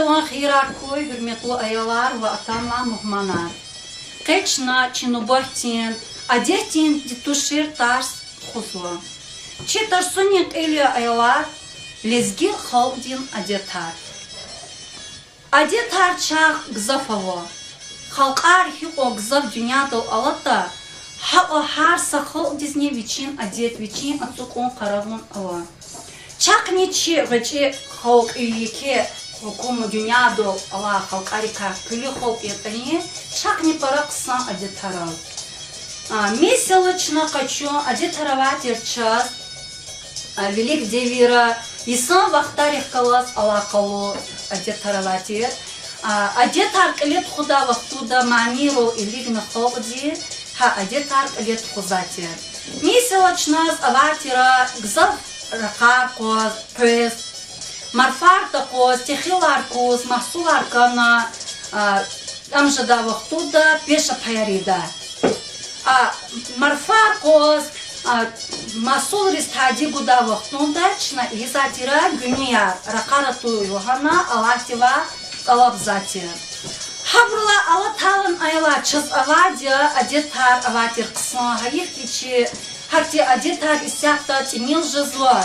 Sabahın hiyerarkoy, hürmetli ayalar ve atamla muhmanar. Keçna çinubahtin, adehtin dituşir tars khuzlu. Çitar sunik eli ayalar, lezgi halkdin adetar. Adetar çağ gzafavo. Halkar hiko gzaf dünyada alata, ha har sakhal dizne viçin adet viçin atuk on karavun ava. Çak niçi gıcı halk iyiki hukumu dünyada ala halkarika külü halk yetani çak ni para kısa adetaral. Месячно хочу адетаровать час велик девира и сам вахтарих калас алакалу адетаровать адетар лет худа вахтуда маниру или на холоде ха адетар лет хузати месячно аватира гзав ракаркоз пресс марфартакоз техиларкоз махсуларкана амжада вахтуда пеша паярида Марфакоз масул ристади гуда вахтундачна изатира гуния ракарату йохана алатива алабзатир. Хабрула алаталан айла чыз авадия адетар аватир ксма хаихтичи харти адетар исяхта тимил жезло.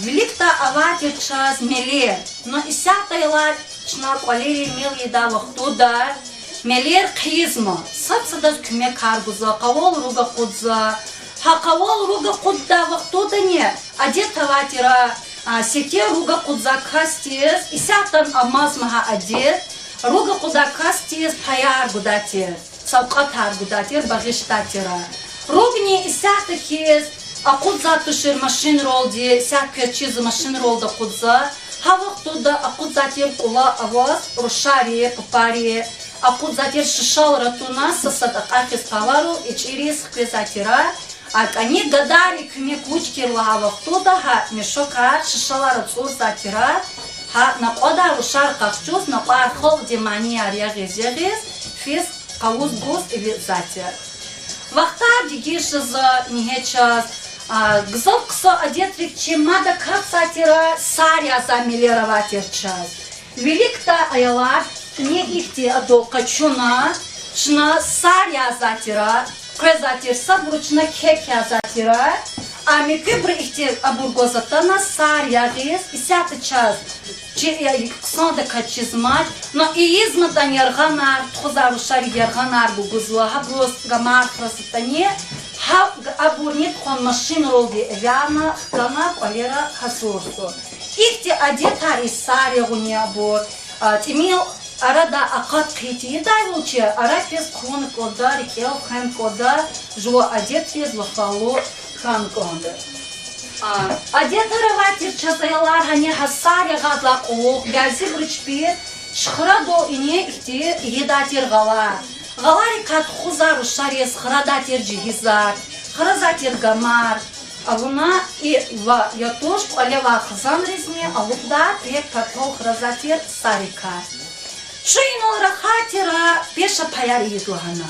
Великта аватир час меле, но исяхта айла чна квалери мел еда вахтуда Мелер кизма, сацадас кюме каргуза, кавол руга кудза, ха кавол руга кудда вахтода не, адета ватира, сете руга кудза кастиес, исятан амаз маха адет, руга кудза кастиес паяр гудатир, савкатар гудатир, багиштатира. Ругни исята киес, а кудза тушир машин ролди, сяка чиза машин ролда кудза, ха вахтода а кудзатир кула аваз, рушари, папари, Акут затер шишал ратуна сасадакаки спавару и через хквезатира, а они гадали кме кучки лавах туда ха мешока шишала ратур затира, ха накода рушар кахчуз на пар хол демания реагезерез, физ кауз гуз и затир. Вахта дигишеза нихечас гзовксо адетрик чемада как затира саря замилироватир час. Великта аялар не ихти адо качуна, чна саря затира, крезатир сабручна кекя затира, а ми кыбр ихти абургозатана саря гиз, и сята час, чи ксонда качизмать, но и изматан ярганар, тхузару шари ярганар бугузла, хаброс гамар красотане, хаб абурнит хон машин ролди эвяна, хкана квалера хасурсу. Ихти адетар и саря гуни абур, тимил Arada akat kritiği dayvulçı, ara pes konu koda, rikel khan koda, jo adet pes lafalu khan koda. Adet aravatir çasayalar hani hasarya gazla kovuk, gelsi brıçpi, şıkra do ine ihti yedatir gala. Galari kat khuzar uşaries, khıradatir cihizar, khırazatir gamar. Avuna i va yatoş aleva khızan resmi alupda pek patol khırazatir sarika. Шейнол рахатира пеша паяр езлахана.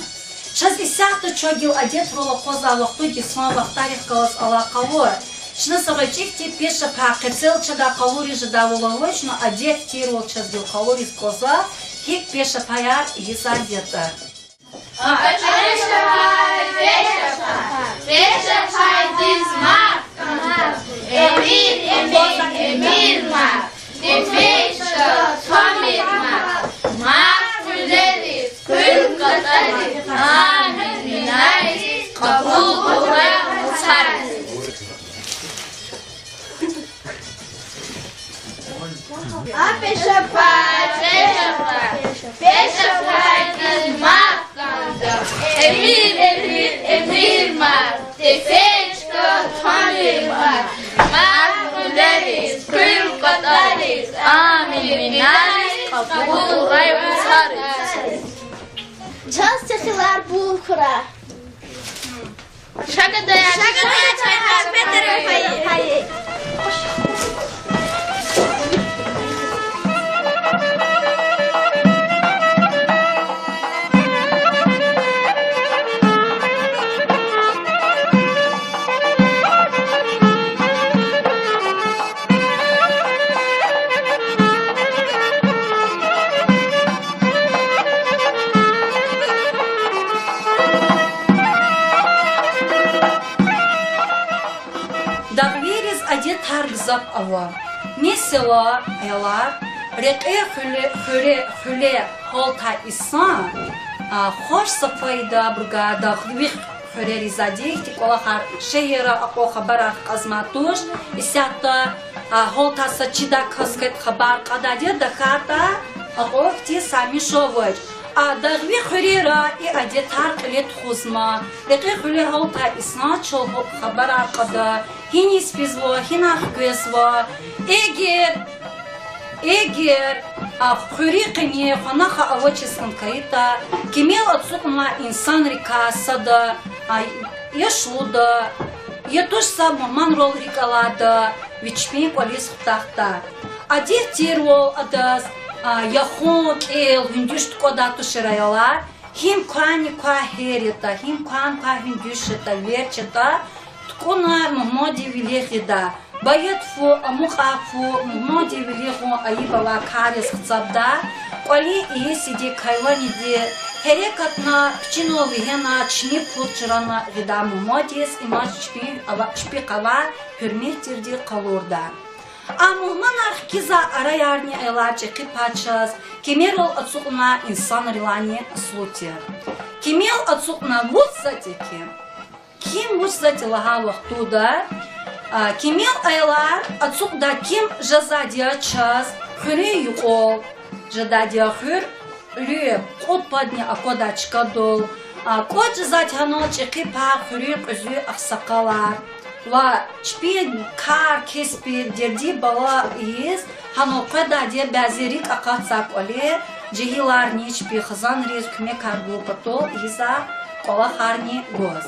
Шаз исяхта чогил адет рола коза вахту гисма вахтарих калас ала кавор. Шна сагачихти пеша пакецел чага кавори жада воловоч, но адет тирол чазгил кавори коза, хик пеша паяр еза дета. Пеша пай дизмар, эмир мар, пеша томир мар. Marfuleris, Kürkentskaya Amin, kabul ve sarız. Peşe pay dizmaktandır. Emir mar, tefeçke tanrı var. Marfuleris, Kürkentskaya Amin, kabul ve sarız. Çaz tekiler bulkura. Şakada çaylar Peter'e hayır. Dağveriz adettar gızap ava. Mesela aylar reqe hüle holta isan hoş safayda burga dağvir hüle rizadik tikolahar şehira ako haber kazmatuş isyatta holta saçida kasket haber kadadı dakata ako ti sami şovuç dağvir hüle ra adettar kılet huzma reqe hüle holta isan çol haber kada hinis bizvo hinah gözvo eğer хурикни ханаха авочискан кайта кемел отсукма инсан рикасада яшлуда етушса манрол рикалада вичпи полис хтахта адир тирвол адас яхон эл хүндүшт кодату шираялар хим кани кахерита хим кан кахиндүшта верчета ткуна моди вилехида Bayatfu amuqafu modi vilihu ayibala karis xtsabda qoli isidi kayvanidi herekatna pchinovi hena chni putchirana gidamu modis imaj chpi qava hürmetirdi qalurda Amuhman arkiza arayarni aylachi qipachas kemerol atsuqna insan rilani sluti kemel atsuqna vutsatiki kim vutsati laha waqtuda Kemel aylar atsukda kim jazadia chas hüre yuqol jadadia hür lü qotpadni akodachka dol kod jazatano chiqi pa hüre qüzü aqsaqalar va chpi kar kespi derdi bala iz hano qadadia bazirik aqatsaq oli jihilarni chpi khazan riz küme karbu pato iza qola harni goz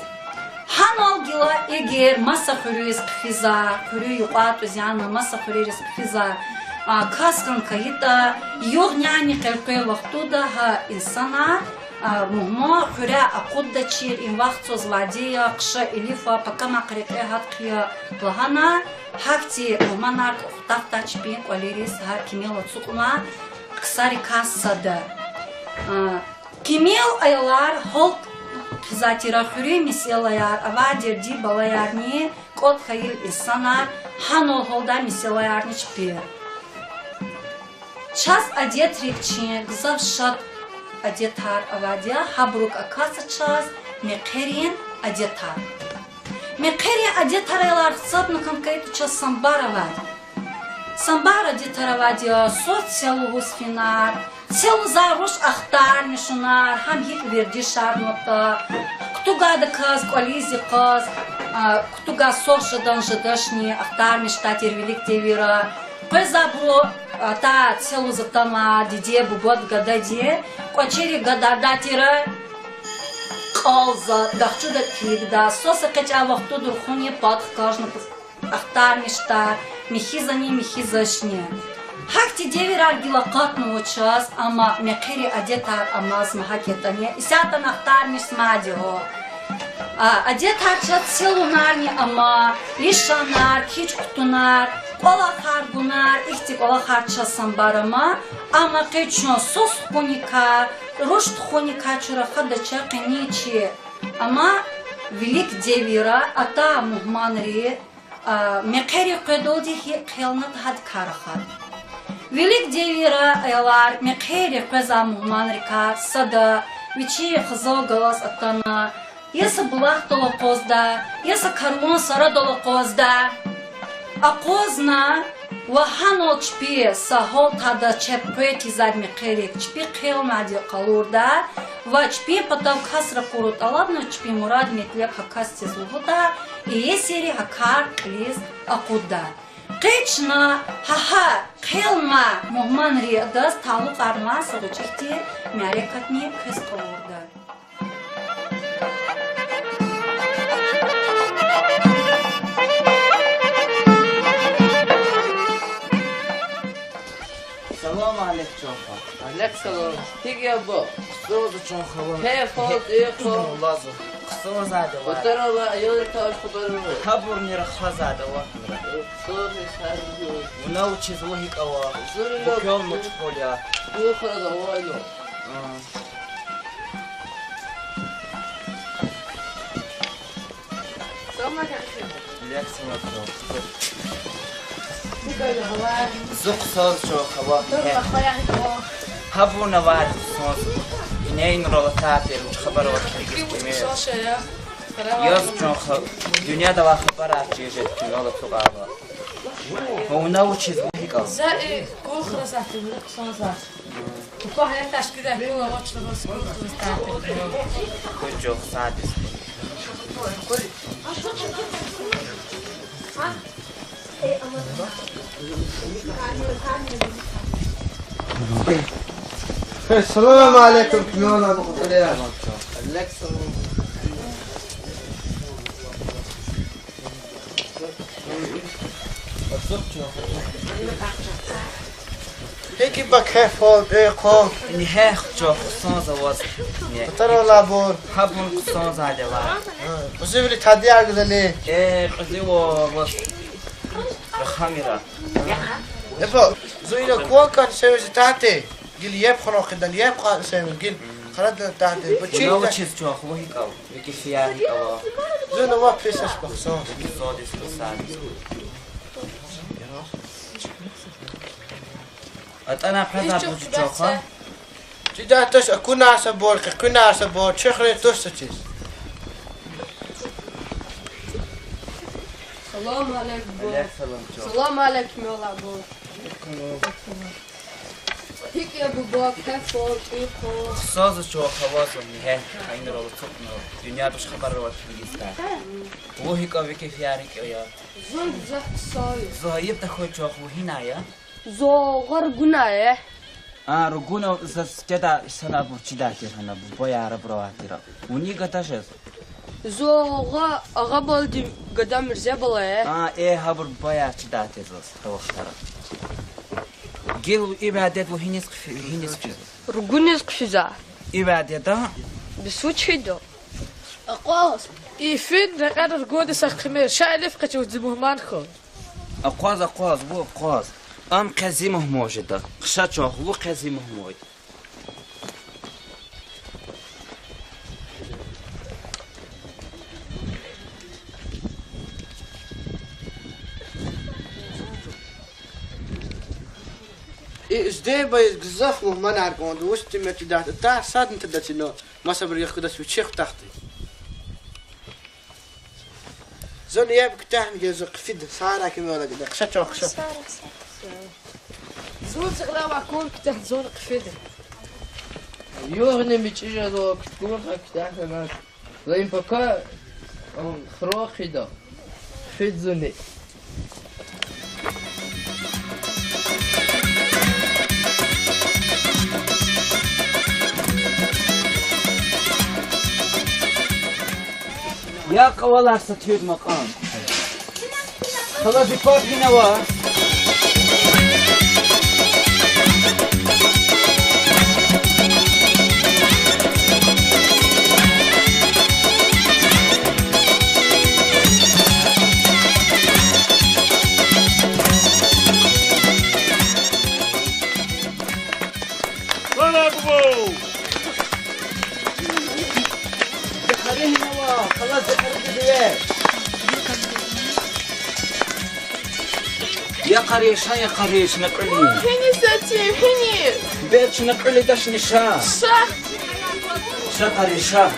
Hanol gila eğer masa hürüz kıza, hürü yuqat uzyanı masa hürüz kıza kaskın kayıta yok yani kırkı vaktu da ha insana muhma hüre akudda çir in vaxt zladiya qışa ilifa pakama qırıqı hatqiya lahana hakti muhmanar uqtaqta çpin qoliris har kimel otsukma qısari kassada kimel aylar holk Zatira hüre miselayar avadir di balayarni kod hayil insanar hanol holda miselayarni çpir. Ças adet rikçin gzavşat adetar avadia habruk akasa ças meqerin adetar. Meqerin adetar aylar sabnu kankaytu ças sambar avad. Sambar adetar avadia sotsialu finar Цел заруш ахтар мишунар, хам хит верди шарнота, ктуга да каз колизи каз, ктуга соша данжадашни ахтар миштатир велик девира. Пезабу та целу затама диде бугод гададе, кочери гададатира қалза дахчуда килигда, соса кача вахту дурхуни падх кажна ахтар миштар, михизани михизашни. Hakti devirar gilaqatnu uças ama meqiri adetar amaz mahaketani isatan ahtarmiş madiho adetar çat selunarni ama lishanar hiç kutunar ola hargunar ihtik ola harça sambarama ama qechno sos xunika rusht xunika çura khadacha qinichi ama velik devira ata muhmanri meqiri qedodi hi qelnat had karahat Велик девира aylar meqheri qaza muhman rika sada vichi khazal galas atana yasa bulaq dolo qozda yasa karvon sara dolo qozda aqozna wa hanol chpi sahol tada chepeti zad meqheri chpi qelmadi qalurda va chpi patav kasra qurut aladna chpi murad metleb hakasti zluda eseri hakar qliz aquda Qechna haha qelma muhman riyadas taluq arma sığıçıqti mərekatni qız qavurda. Salam aleykum. Aleykum. Peki bu. Doğru çok hava. He falt eko. Lazım. Kısa zadı var. Otarala yolda taş kubarı. Kabur nir khazada var. Sonra sardı. Научи логика ва. Зурило. Кёлну чполя. Bu kadar oyunu. زق ساز شو خوا هبو نواد ساز اینه رو تعطیل خبر وقتی یاز چون دنیا دوا خبر افجیجه کنال تو قابا و نو چیز میگم زای کل خلاصات میگه سانزات تو هر تشکیل ده بیرون وقت شما سکوت خلاصات کجا سادس السلام عليكم كميونا بقطرية هيك بكيف دقيقة اینی هخ جو سانز واس ترى لابور هبون سانز عجبا وزيف لي تهدي عقدني قضي واس خميرة يبا زوينا كون كان سوي تحتي قل يبخنا قدن يبقى سوي قل خلدنا تحتي نو بتشيل چیز جو خو هیک او یکی فیاری او زوينا ما بيسش بخصوص سادس سادس اتانا پردا بوجو جو خو جدا تش كنا عصبور كنا عصبور شخري توستش سلام عليكم سلام جو سلام عليكم يا لعبور هيك يا بابا كيف فوق ساز جو خواص میه این رو تو دنیا توش خبر رو میگیسته و هیک او یکی فیاری که یا زون زخ صاي زایب تخو جو خو هینایا زو غرقنايه رجونا كده سنة برشيدة كده بويا عرب رواتيرا ونيجا تشز زو غبل قدام الزبلة ايه هبر بويا تشيدة تزوس روخترا جيل إبادات وهينيس كشيز رجونيس كشيزا إبادات بسوتش هيدو أقواس يفيد نقدر جود سخمير شايف قتو زمهمان خو أقواز بو أقواز أم قزيمه موجودة خشاتشو هو قزيمه موجود ازاي بيزقزف مهمان عرقون وسط ما تدات تا صاد انت داتينو ما صبر ياخذ في الشيخ تحتي زون يابك تحمي جزق فيد صارا كما ولا قد خشات زول تغلا وكون كتحت زون قفيده يوغني بيتشيجا دو كتكون كتاحنا معك زين بكا خروخي دا فيد زوني يا قوالا ستيود مقام خلاص يكون هنا وا يا قريش نقلي هني ستي هني بيتش نقلي داش نشا صح شا قريشا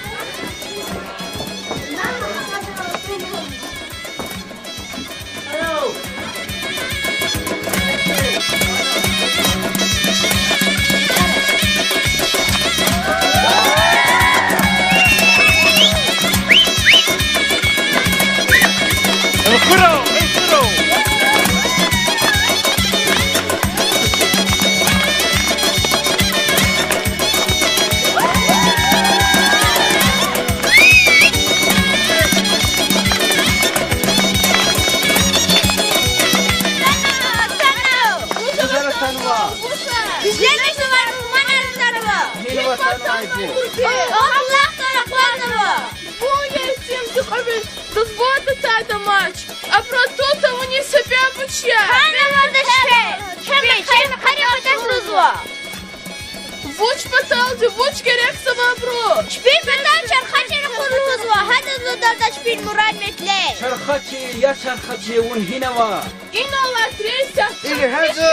الله طرق لنا بو يتم تقبل تظبط تاع ماتش افرض bin Murat Metle. Çarxaçı, ya çarxaçı, un hinava. İnallah Tresa. İlhazı.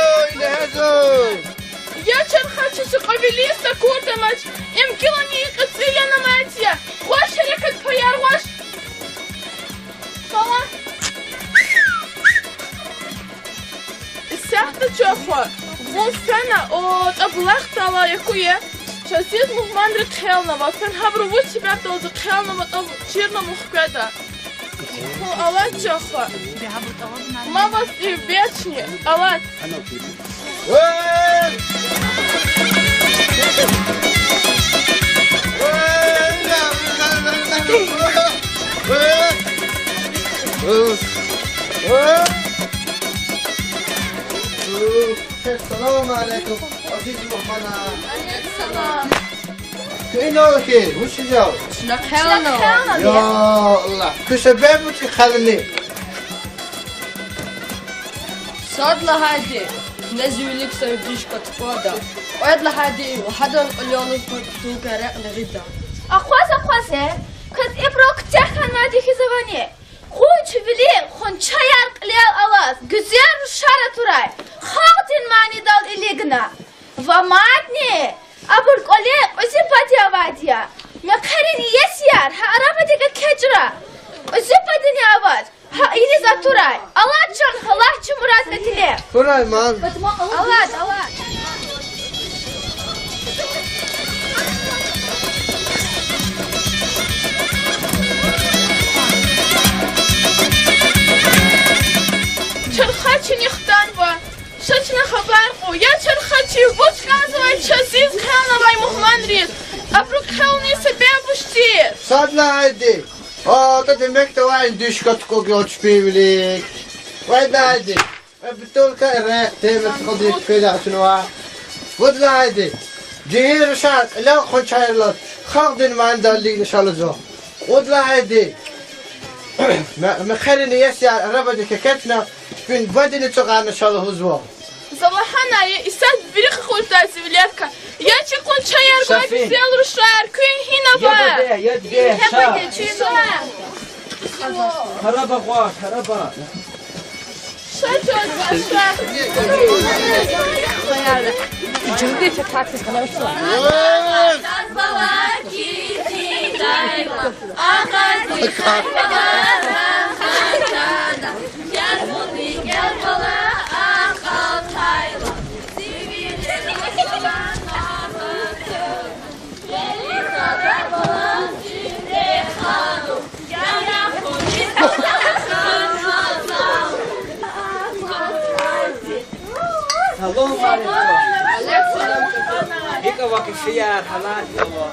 Я чархачу قبилиста куртамач. Имкилани қыцилана матия. Хош рекат паяр хош. Мама. Сахта чохо. Волфена о таблахтала якуе. Часит мухмандри кхелна ва фен хабру ву себя толзу кхелна ва тол чирна мухкада. Аллах чохо. Мама и вечни. Аллах. السلام عليكم عزيز محمد. فين الخير؟ وش الجو؟ شنو خيالنا يا الله كل شباب وتخلني. صاد لهادي نزولك سيديشكا تفادا ويد لهادي وحدا اليوم توكا نغيدا أخوازه كنت إبروك تحن ما دي خزواني خوش بلي خون چايار قليل أواز گزير شارة تراي خاطن ماني دال إليقنا ومادني أبر قليل وزي باديا واديا مقرين يسيار ها أرابا ديگا كجرا وزي بادني أواز ها إليزا تراي الله جان الله جمرات نتلي تراي مان. الله Чархачи нихтан ва. Шачна хабар ху. Я чархачи вот сказывай часиз хелнавай мухмандрис. Абру хелни себе бушти. Sadla haydi. Da demek de var düşkat kokuyor çipilik. Vay da haydi. Bütün kare temiz kadar feda şunu. Vodla haydi. Cihir şart la konçaylar. Khadin mandallik inşallah. Vodla haydi. ما خليني يسير ربدك كتنا بين بدني تقعد إن شاء الله هزوا. Zavahana ya isat birikh khulta sivilyatka. Ya chikun chayar gwa bisel rushar kuin hina ba. Yedge, şah. Haraba gwa, haraba. Şachot başlar. جنبي في تاكسي خلاص Salam İka vakit fiyar halal yava.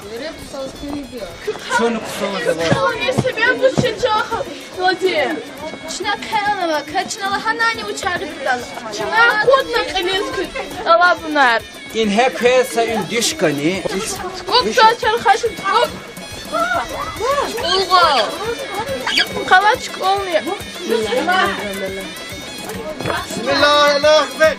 Şunu kusumuz var. Хелни себе бушти чаха. Влади. شنا خيالنا كچنا لهناني وچاريدال Чина кутна qililski. Алабнар. İn hep hesa in dişkani. Сколько чархаши сколько? Улго. Қалач колни. Bismillahirrahmanirrahim.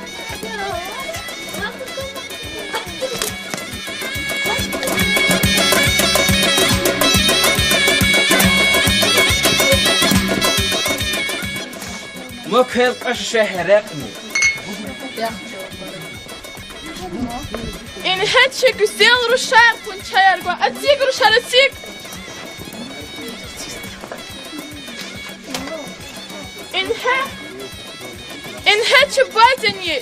Mokher qashahrakni. In hetche güzel rushar kun chayar gwa. Atsig rushar atsig. In hetche badeni.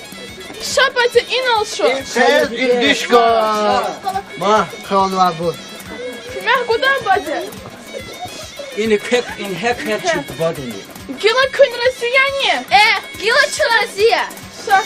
Şabate inal şu. Sen indişko. Ma khan var bu. Meh gudan bade. İn hep çık badeni. Gila kun rasiyani. гила чуразия Sa.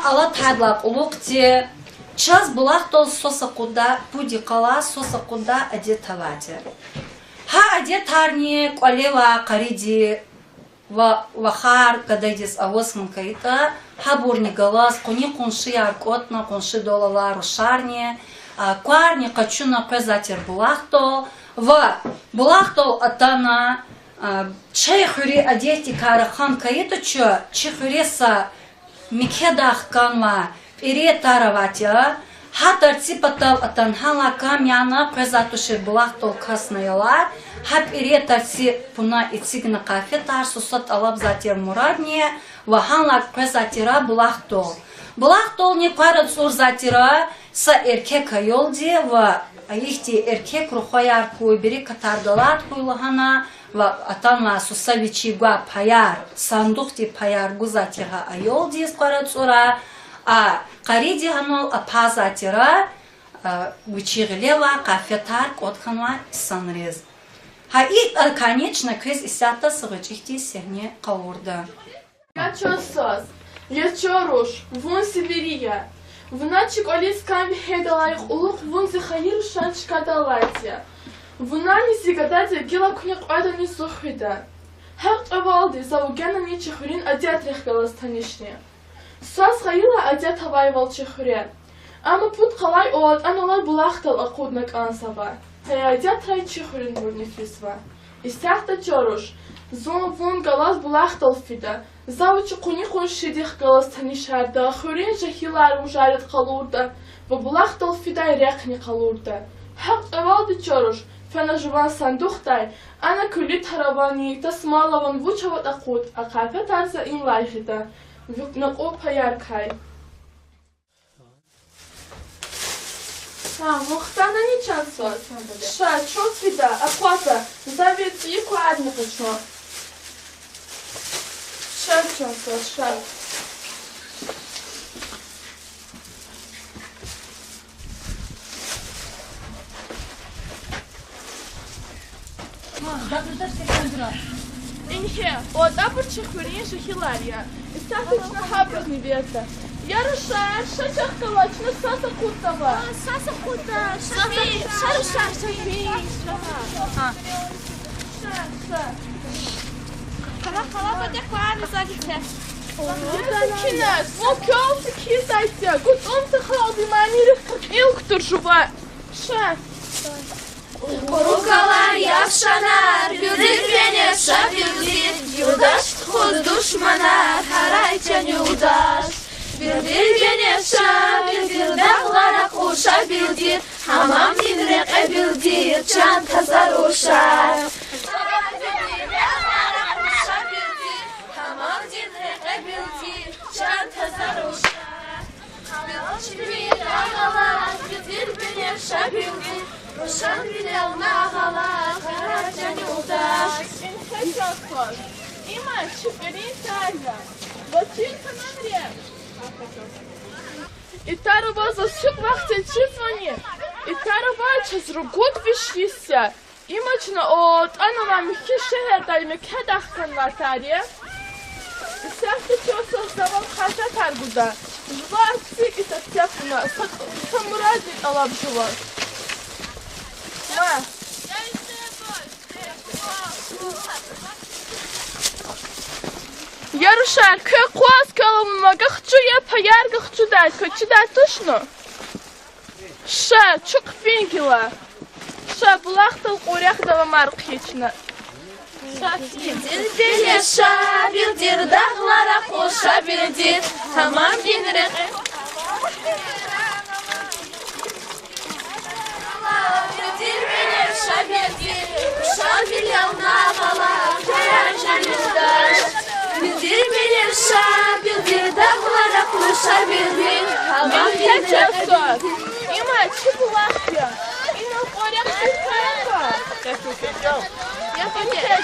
ала тадлак улукте, час булахтол соса куда буди кала соса куда адетавади. Ха адетарни квалева кариди вахар кадайдис авосман кайта, ха бурни галас, кони конши аркотна, конши долала рушарни, кварни качуна казатер булахтол, булахтол атана чайхури адети карахан кайта чо, чайхуреса микедах канва перетараватя, хатар ципатал атанхала камяна казатуши булахтол каснаяла, хап перетарси пуна ицигна кафетар сусат алабзатер мурадне, ваханла казатира булахтол. Булахтол не парад сурзатира са эркек айолди ва ихти эркек рухаяр куйбери катардалат куйлахана ва атанла сусавичи гуа паяр сандухти паяр гузатига айолди парад сура а кариди ханол апазатира вичиглева кафетар котканва санрез. Ха и конечно кез исята сыгычихти сехне каурда. Я чосос. Лечоруш, вон Северия. В ночи колисками хедалайх улух вон захаир шанчка далатия. В нани зигадати гила куняк адани сухида. Хакт авалди заугена ни чехурин адят рехгаластанишне. Сас хаила адят хавай волчехуре. Ама пут қалай оад аналар булахтал акуднак ансава. Хая адят рай чехурин бурнифисва. Истяхта чоруш. Зон вон галас булахтал фида. Завучи кунихун шидих галастани шарда, хурин жахилар ужарит қалурда, ва булахтал фидай ряхни қалурда. Хак авалди чоруш, фена жуван сандухтай, ана кули таравани, тасмалаван вучават акут, а кафе тарса ин лайхида, вюкнак опа яркай. Мухтана не чансос. Ша, чо фида, аквата, завет и куадна почно. Шар. Инхе, от апурчи хурин шахилария. Истаточно хабраз невеста. Я рушар, шачах калачна саса кутава. Саса кута, шафи, шарушар, шафи. Шар. Кала баде куарни задите. Кинес, вот кёлсы кисайте, гуд он халди манирих илк туржува. Ша. Рукалар яшанар, бюдир вене шабюдир, юдаш худ душманар, харайчан юдаш. Бюдир вене шабюдир, дахлара куша бюдир, хамам динрек бюдир, чан тазарушар. Рошан билел нагала, карачан юдаш. Има, чиперин тайга. Бочинка намрем. И тарова за всюк вахте чизвани. И тарова час ругут вишвися. Имачна от анова михи шехердали мекедахкан ватария. И сяхте чоса завал хаша таргуда. Жва цик и сатяпна. Самуразник алаб жва. Ярушар, кwas каламага хчу я паярга хчу дать, хочу дать точно. Ша, чук фингила. Ша, булахтал урях дала маркхична. Билдир ша, билдир дахлара куша билдир, хамам динрек. Билдир вене ша билдир, шан билел нагала, карачан юдаш. Билдир вене ша билдир, дахлара куша билдир, хамам динрек. Има, чи булахтя? Има урях шихака. Я потерял.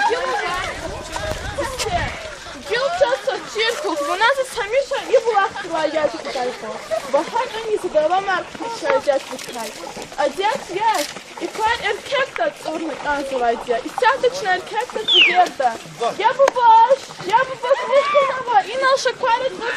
Гил часто чирков, вона за самиша и булахтила я тихо. Бахар они задала марку шаржать выстрай. А дед я, и квар эркектат урник называется. И сяточно эркектат верда. Я бы ваш, выконала, и наша кварит вот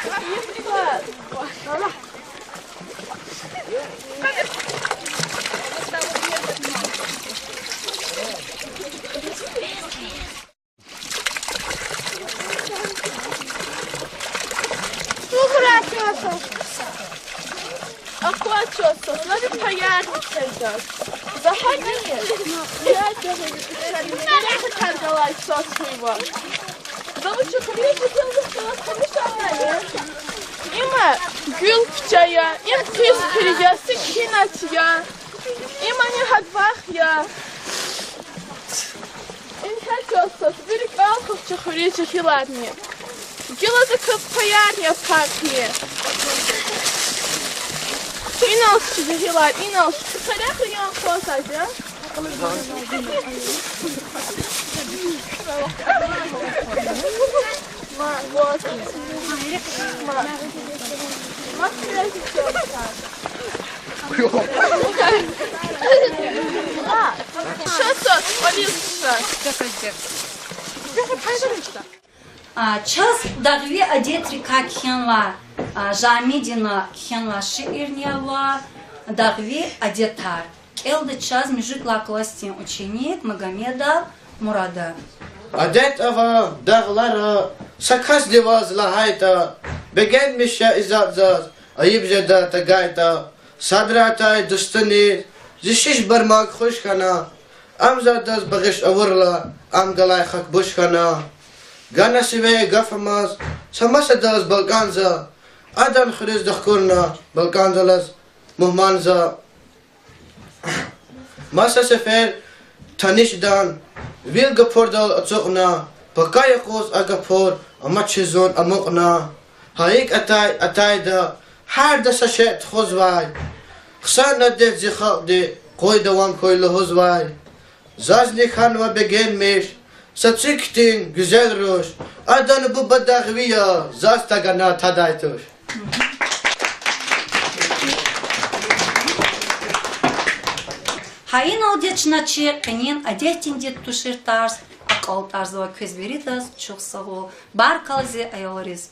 Akvaçosu, nasıl payarmışsınız? Zahagiye. Ya canım. Ne kadar sos var. Zavuçu kabile çıkıyorsunuz, konuşanlar. İma gül çaya, im kız kiriya, sikinat ya. İma ne hadvah ya. İn kaçosu, bir kalkıp çıkıyor çıkıyorlar. Gülazı kız payar yapar diye. İnal çıkıyorlar, inal. Tarafı yan koysaydı. Час дагви адетрика кхенла жамидина кхенла шиирнела дагви адетар. Келды час мижикла кластин ученик Магомеда Мурада. Adet ava dağlara sakas divazla hayta begenmişe izatzaz ayıp jeda tagayta sadratay dustani zişiş barmak hoşkana amzadaz bagış avurla am galay hak boşkana gana sive gafamaz samasadaz balkanza adan khriz dakhkurna balkanzalaz muhmanza masa sefer tanışdan Vil gapordal atsukna, pakaya kos agapor, amatchizon amokna, haik atay da, her da sachet khozvay, khsana de zikha de, koy devam koylu hozvay, zazni khanva begenmiş, satsiktin güzel roş, adan bu badagviya, zastagana tadaytur. Hain audetçnaçı kenin adetinde tuşir tarz, akal tarzı köz veridas çok sağ barkalzi ayolariz.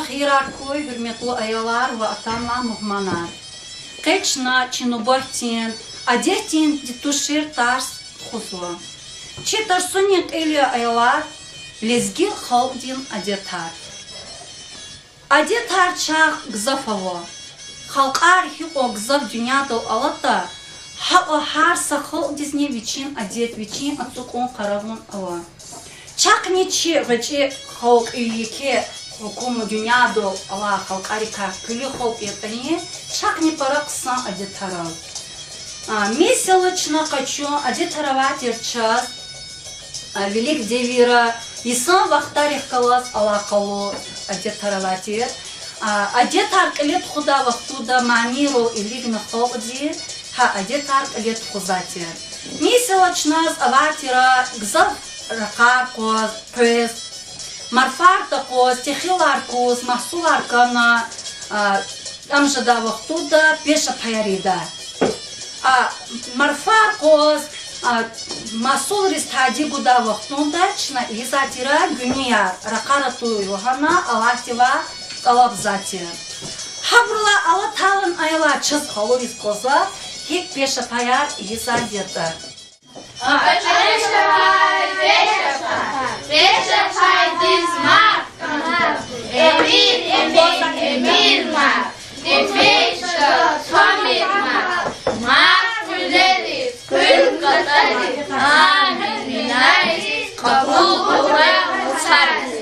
Hierarkoy hürmetli ayalar ve atanla muhmanar. Keçna çinubahtin, adetin dituşir tars khuzla. Çetar sunik eli ayalar, lezgi khaldin adetar. Adetar çağ gzafavo. Halkar hiqo gzaf dünyada alata, haqo harsa khaldizne viçin adet viçin atukon karavun ava. Çaq niçi gıcı halk ilike Hukumu dünyada Allah halkarika külü halk yetani çak ne para kısa adetara. Месячно хочу адетаровать час велик девира исан вахтарих калас алакало адетаровать адетар лет худа вахтуда маниру илигна ходи ха адетар лет хузати. Месячно аватира гзав ракаркоз, пес, марфартакоз, техиларкоз, махсуларкана, амжада вахтуда пеша паярида. Марфаркоз, масул ристади гуда вахтундачна изатира гуния, ракарату юхана, алатива, алабзатир. Хабрула алаталан айла чыз халурис коза, хек пеша паяр изадета. Пешапай дизмар, Эмир мар, Дефешка Томир мар, Мар Фулерис, Куркентская Амин Минайс, Кабул Курай Мусарис.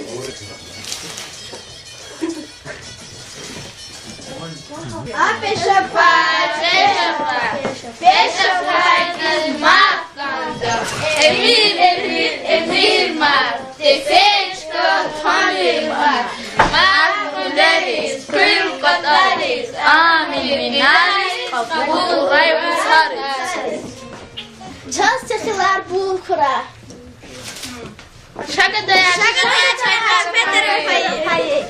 Пешапай дизмар, Emir mar, Defechka Tony mar, Marfuleris, Kırkadaris, Aminaris, Kabul Raybusaris. Çaz çekiler bulkura. Şakadaya çaylar betere hayır.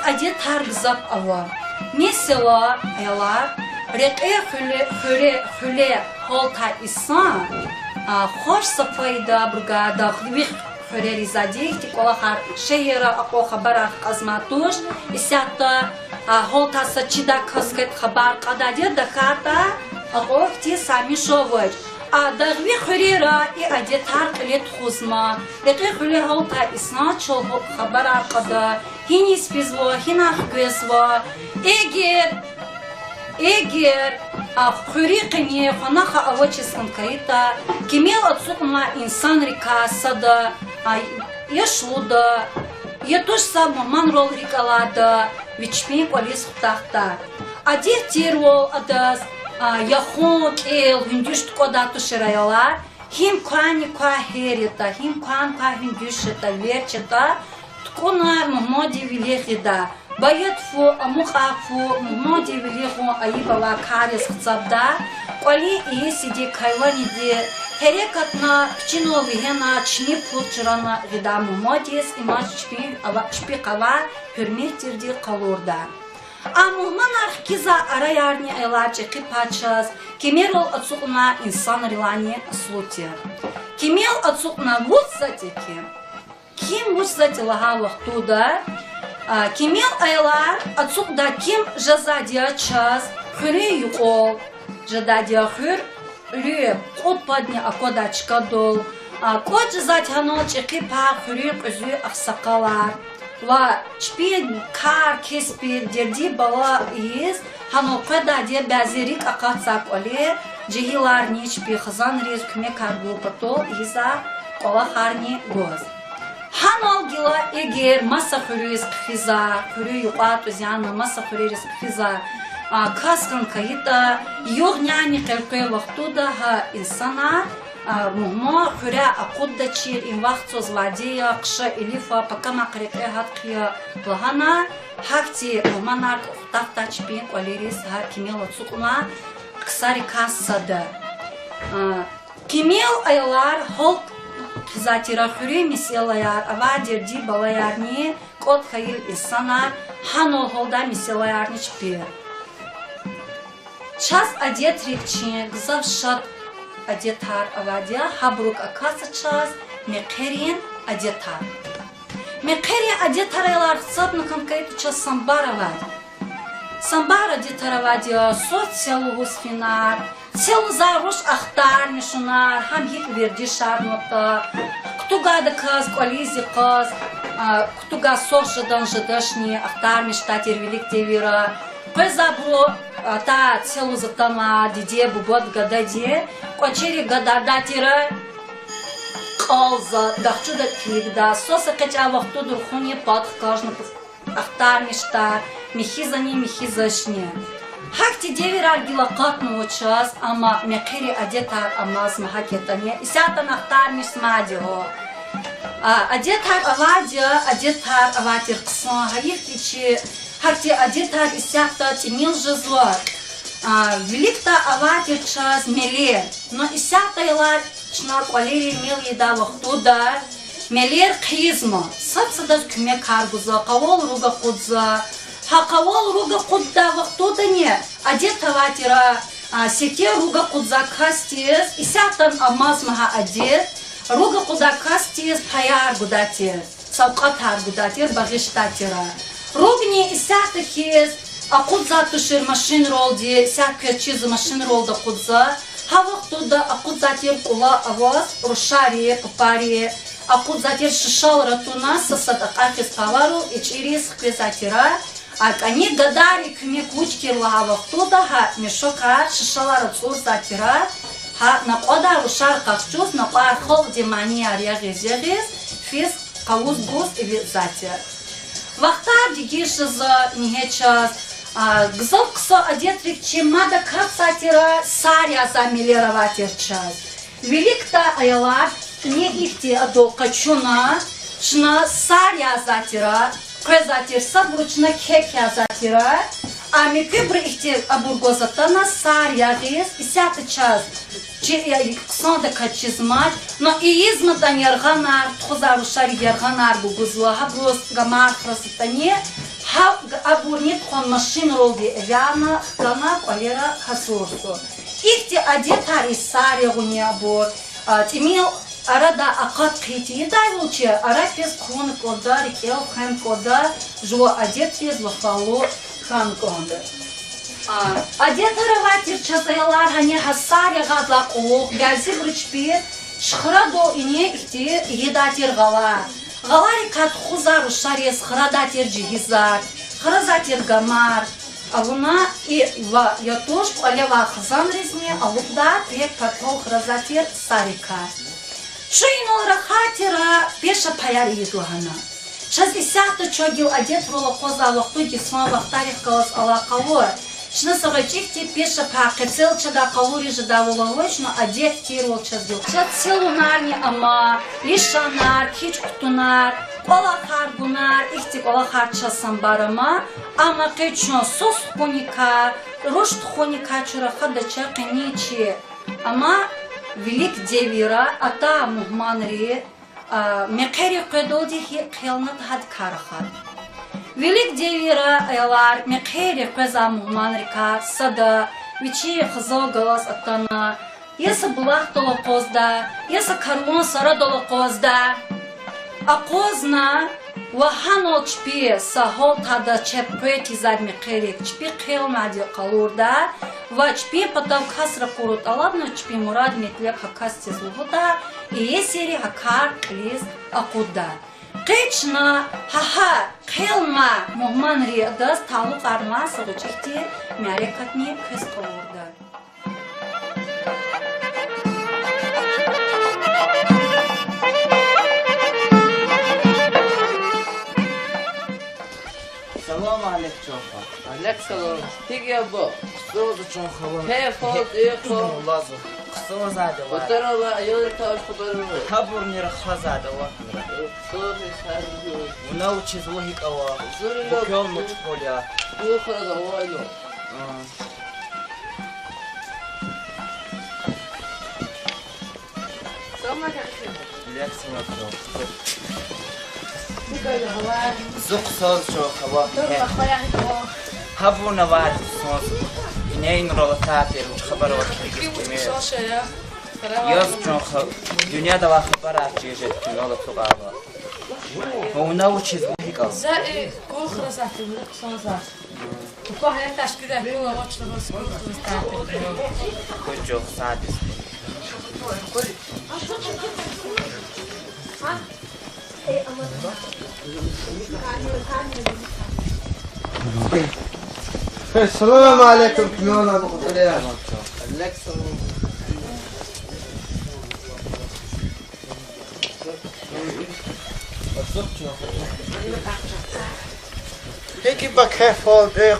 Адетар гзап ава. Месела элар реке хуле холта исан. Хош сафайда бригада хвих хуле ризадих тиколахар шеера ако хабарах казматуш исята холта сачида каскет хабар кададе даката ако ти сами шовой. Дагви хурера и адетар лет хузма. Реке хуле холта исан чол хабар када. Хини спизво, хина хквезво. Эгер хурикни ханаха авачисан кайта, кемел отсукма инсан рикасада, яшлуда, ятушса маманрол рикалада, вичми полис хтахта. Адир тирвол адас, яхон эл виндюшт кодату ширайла, хим кани кахерита, хим кан кахиндюшета верчета, ткона мамоди вилехида. Баятфу амухафу мамоди вилеху аибала карис хцабда, коли и сиди кайланиди, херекатна пчино вигена чни пурчрана вида мамодис имаш шпикава хюрметирди калурда. Мухманах киза арayarni элачи кипачас, кемерол отсукна инсан рилани слути. Кемел отсукна вудсатики. Ким вудсати лага вахтуда, кемел айлар отсукда ким жазадия час, хюре юкол, жададия хюр, рюе, код падни акодачка дол, код жазадиано чеки па хюре кузю ахсакалар. Ва чпи кар кеспи дерди бала из хано када де базерик акацак оле жигилар ни чпи хазан рез кме карбу пато иза ола харни гоз хано гила эгер маса хурис хиза хурю юqat узяна маса хурис хиза каскан кайта йогняни калкой вахтуда ха инсана мумо хуря акудда чир ин вахт злодея кша илифа пока макрете хатхия лагана хакти муманар тахтачпи колерис ха кимел цукма ксари кассада кимел айлар холт затира хури миселаяр авадир ди балаярни кот хаил исана хано холда миселаярни чпи час адет рикчи гзавшат адетар авадия хабрук акаса час мекерин адетар. Мекерин адетар ялар садну конкретно час самбар авад. Самбар адетар авадия сот целу гусфинар, целу заруш ахтар мишунар, хам хик верди шарнота, ктуга да каз колизи каз, ктуга сошадан жадашни ахтар миштатир велик девира, Пезабу та целу затама диде бубот гададе, кочери гададатира Алза, дахчуда клигда, соса кача вахту дурхуни подхкажна ахтарништар, михизани михизашни. Хакти девирар гилакатного час, ама мекири адетар амаз махакетане, исятан ахтарниш смадио. Адетар авадия, адетар аватир ксон, хаихтичи, хакти адетар исята тимил жезло. Великта аватир час меле, но исята ила чнар квалери мел еда вахтуда, мелер кизма, сапсадаз кюме каргуза, кавол руга кудза, хакавол руга кудда вахтуда не, адета аватира, сете руга кудза кастиз, исятан амаз маха адет, руга куда кастиз паяр гудатир, савкатар гудатир, багиштатира. Ругни исята хиз, а кудза тушир машин ролди, всякая чиза машин ролда кудза, хавахтуда, а кудза тир кула аваз, рушари, папари, а кудза тир шишал ратуна, сасадакахис павару, и через хквизатира, а они гадари кме кучки лавахтуда, ха мешока шишала рацур затира, ха напада рушар кахчус, напар холди мания рягизегиз, физ кауз гус и визатир. Вахтар дигишиза нихечас, гзовксо адетрик чемада капсатира саря за милероватир час. Великта аялар не ихти адо качуна, шна саря затира, квезатир сабручна кекя затира, а микибри ихти абургозатана саря гиз, исята час. Ксонда качизмат, но и изматан ярганар, тхозарушари ярганар бугузла, хаброс гамар красотане, хаб абурнит хон машин ролди эвяна, хкана квалера хасурсу. Ихти адетар исари гунябу, тимил арада акат кити, едай луче, арапес кон кода, рикел хэн кода, жо адетри злофало хан конда. Адетараватир часаялар хане хасаря гадла ох, гази бручпи, шхрадо ине ихти едатир гала. Галари кат хузару шарес храдатир джигизар, хразатир гамар. Алуна и ва ятош алева хазан резне, алукда пек патол хразатир сарика. Шуинол рахатира пеша паяр едугана. Шаз исята чогил адет волокоза вахту гисма вахтарих калас алакавор. Шнасагачихти пеша пакецел чада калури жада воловочно адет тирол чадил. Чад селунарни ама, лишанар, хичкутунар, олахаргунар, ихтик олахар часан барама, ама кечно сос хоника, рошт хоника чура хадача кеничи. Ама велик девира, ата мухманри, мекери кедоди хелнат хад карахад. Велик девира элар мекери квеза мухманрика сада вичи хзо галас атана еса булах толокозда еса кармон сара толокозда акозна вахано чпи сахол тада чеппети зад мекери чпи хел мади калурда ва чпи потом касра курут аладно чпи мурад метлек хакасти злугуда и есери хакар лиз акуда. Кечна хаха хелма мухманри дас талук арма сагучти мярекатни кескалурда. Салам алейкум. Александр, тиги або. Что за чонхава? Хе фот ихо. Лазу. Что за дела? Утрала ёрташ хабару. Хабур не рахазада ва. Соли сарду. Научи злогик ава. Зурило. Кёл муч поля. Ухрага вайно. Сама как Лекция زوق ساز شو خوا هبونا واحد صوص إنين رلتاتي الخبر والكلام ياس جون دنيا دوا خبرات جيجت كنولا تقابا هو نو چیز هيك زائد كل خرسات الصوصات وكل هيك تشكيله هو واتش بس كل جو سادس السلام عليكم كميون ابو قطريان Peki bak hep oldu.